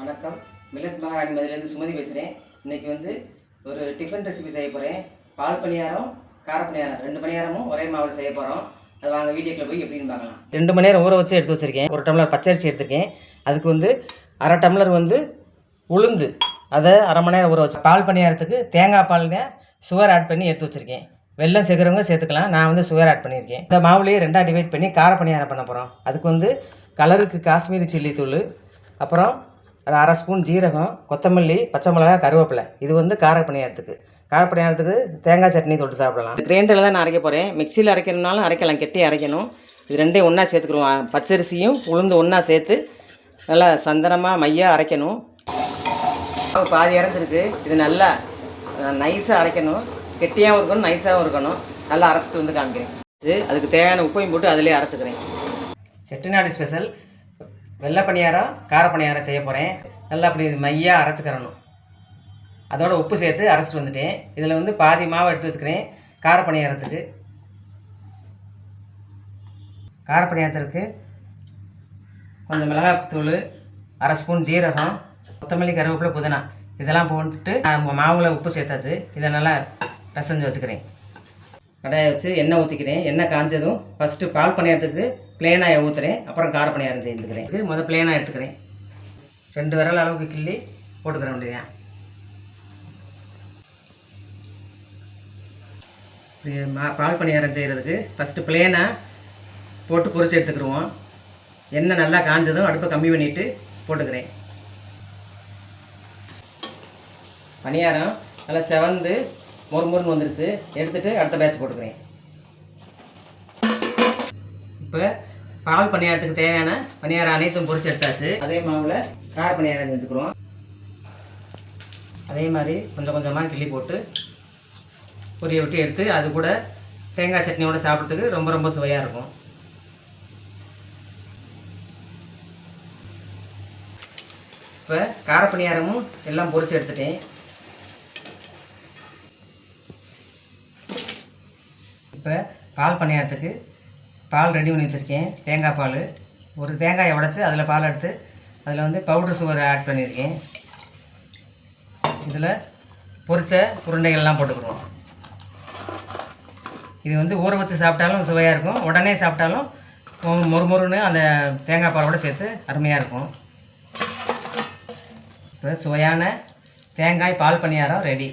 வணக்கம். மில்லட் மகாராணி மதுரையிலேருந்து சுமதி பேசுகிறேன். இன்றைக்கி ஒரு டிஃபன் ரெசிபி செய்ய போகிறேன். பால் பணியாரம், கார பணியாரம் 2 பணியாரமும் ஒரே மாவில் செய்ய போகிறோம். அது வாங்க வீடியோக்குள்ள போய் எப்படின்னு பார்க்கலாம். 2 மணி நேரம் ஊற வச்சு எடுத்து வச்சுருக்கேன். 1 டம்ளர் பச்சரிசி எடுத்துருக்கேன். அதுக்கு 1/2 டம்ளர் உளுந்து, அதை 1/2 மணி நேரம் ஊற வச்சு. பால் பணியாரத்துக்கு தேங்காய் பால் தான் சுகர் ஆட் பண்ணி எடுத்து வச்சுருக்கேன். வெல்லம் சேர்க்குறவங்க சேர்த்துக்கலாம். நான் சுகர் ஆட் பண்ணியிருக்கேன். இந்த மாவுலேயே 2ஆக டிவைட் பண்ணி கார பணியாரம் பண்ண போகிறோம். அதுக்கு கலருக்கு காஷ்மீரி சில்லி தூள், அப்புறம் ஒரு 1/2 ஸ்பூன் ஜீரகம், கொத்தமல்லி, பச்சை மிளகா, கருவேப்பிலை. இது கார பணியாரத்துக்கு தேங்காய் சட்னி தொட்டு சாப்பிடலாம். கிரைண்டரில் தான் நான் அரைக்க போகிறேன். மிக்சியில் அரைக்கணும்னாலும் அரைக்கலாம், கெட்டி அரைக்கணும். இது ரெண்டையும் ஒன்றா சேர்த்துக்குருவோம். பச்சரிசியும் உளுந்து ஒன்றா சேர்த்து நல்லா சந்தனமாக மையாக அரைக்கணும். பாதி அரைச்சிருக்கு. இது நல்லா நைஸாக அரைக்கணும். கெட்டியாகவும் இருக்கணும், நைஸாகவும் இருக்கணும். நல்லா அரைச்சிட்டு காமிக்கிறேன். அதுக்கு தேவையான உப்பையும் போட்டு அதிலே அரைச்சிக்கிறேன். செட்டிநாடு ஸ்பெஷல் வெள்ளை பணியாரம், கார பணியாரம் செய்ய போகிறேன். நல்லா அப்படி மையாக அரைச்சிக்கிறணும். அதோட உப்பு சேர்த்து அரைச்சிட்டு வந்துட்டேன். இதில் பாதி மாவு எடுத்து வச்சுக்கிறேன். கார பணியாரத்துக்கு கொஞ்சம் மிளகாத்தூள், 1/2 ஸ்பூன் ஜீரகம், கொத்தமல்லி, கருவேப்பிலை, புதினா இதெல்லாம் போட்டுட்டு மாவில் உப்பு சேர்த்தாச்சு. இதை நல்லா பிசைஞ்சு வச்சுக்கிறேன். கடாயை வச்சு எண்ணெய் ஊற்றிக்கிறேன். எண்ணெய் காஞ்சதும் ஃபஸ்ட்டு பால் பணியாரத்துக்கு பிளேனாக ஊற்றுறேன். அப்புறம் கார பணியாரம் செய்துக்கிறேன். இது பிளேனாக எடுத்துக்கிறேன். 2 விரல் அளவுக்கு கிள்ளி போட்டுக்கிற வேண்டியதான். பால் பணியாரம் செய்கிறதுக்கு ஃபஸ்ட்டு பிளேனாக போட்டு பொரிச்சு எடுத்துக்கிடுவோம். எண்ணெய் நல்லா காஞ்சதும் அடுப்பை கம்மி பண்ணிவிட்டு போட்டுக்கிறேன். பணியாரம் நல்லா செவந்து மொறுமொறுன்னு வந்துருச்சு. எடுத்துகிட்டு அடுத்த பேட்ச் போட்டுக்கிறேன். இப்போ பால் பணியாரத்துக்கு தேவையான பணியாரம் அனைத்தும் பொரிச்சு எடுத்தாச்சு. அதே மாவில் கார பணியாரம் செஞ்சுக்கிறோம். அதே மாதிரி கொஞ்சம் கொஞ்சமாக கிள்ளி போட்டு பொரிய விட்டு எடுத்து அது கூட தேங்காய் சட்னியோடு சாப்பிட்றதுக்கு ரொம்ப ரொம்ப சுவையாக இருக்கும். இப்போ கார பணியாரமும் எல்லாம் பொரிச்சு எடுத்துட்டேன். இப்போ பால் பணியாரத்துக்கு பால் ரெடி பண்ணி வச்சுருக்கேன். தேங்காய் பால், ஒரு தேங்காயை உடச்சி அதில் பால் எடுத்து அதில் பவுடர் சுகர் ஆட் பண்ணியிருக்கேன். இதில் பொரிச்ச உருண்டைகள்லாம் போட்டுக்கிறோம். இது ஊற வச்சு சாப்பிட்டாலும் சுவையாக இருக்கும். உடனே சாப்பிட்டாலும் மொறுமொறுன்னு அந்த தேங்காய் பாலோடு சேர்த்து அருமையாக இருக்கும். இப்போ சுவையான தேங்காய் பால் பணியாரம் ரெடி.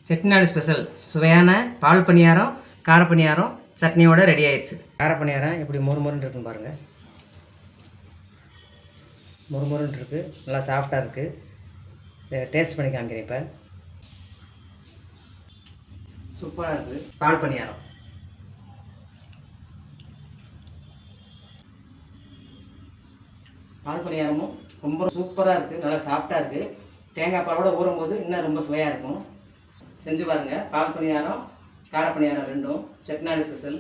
செட்டிநாடு ஸ்பெஷல் சுவையான பால் பணியாரம், கார பணியாரம் சட்னியோட ரெடி ஆயிடுச்சு. கார பணியாரம் எப்படி மொறுமொறுன்னு இருக்குன்னு பாருங்கள். மொறுமொறுன்னு இருக்குது, நல்லா சாஃப்டாக இருக்குது. இதை டேஸ்ட் பண்ணி காமிக்கிறேன். இப்போ சூப்பராக இருக்குது பால் பணியாரம். பால் பணியாரமும் ரொம்ப சூப்பராக இருக்குது, நல்லா சாஃப்டாக இருக்குது. தேங்காய் பாலோடு ஊறும்போது இன்னும் ரொம்ப சுவையாக இருக்கும். செஞ்சு பாருங்கள். பால் பணியாரம், கார பணியாரம் ரெண்டும் செட்டிநாடு ஸ்பெஷல்.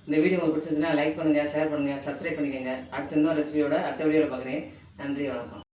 இந்த வீடியோ உங்களுக்கு பிடிச்சிருந்துச்சுன்னா லைக் பண்ணுங்கள், ஷேர் பண்ணுங்கள், சப்ஸ்கிரைப் பண்ணிக்கோங்க. அடுத்த இன்னொரு ரெசிபியோட அடுத்த வீடியோவில் பார்க்குறேன். நன்றி, வணக்கம்.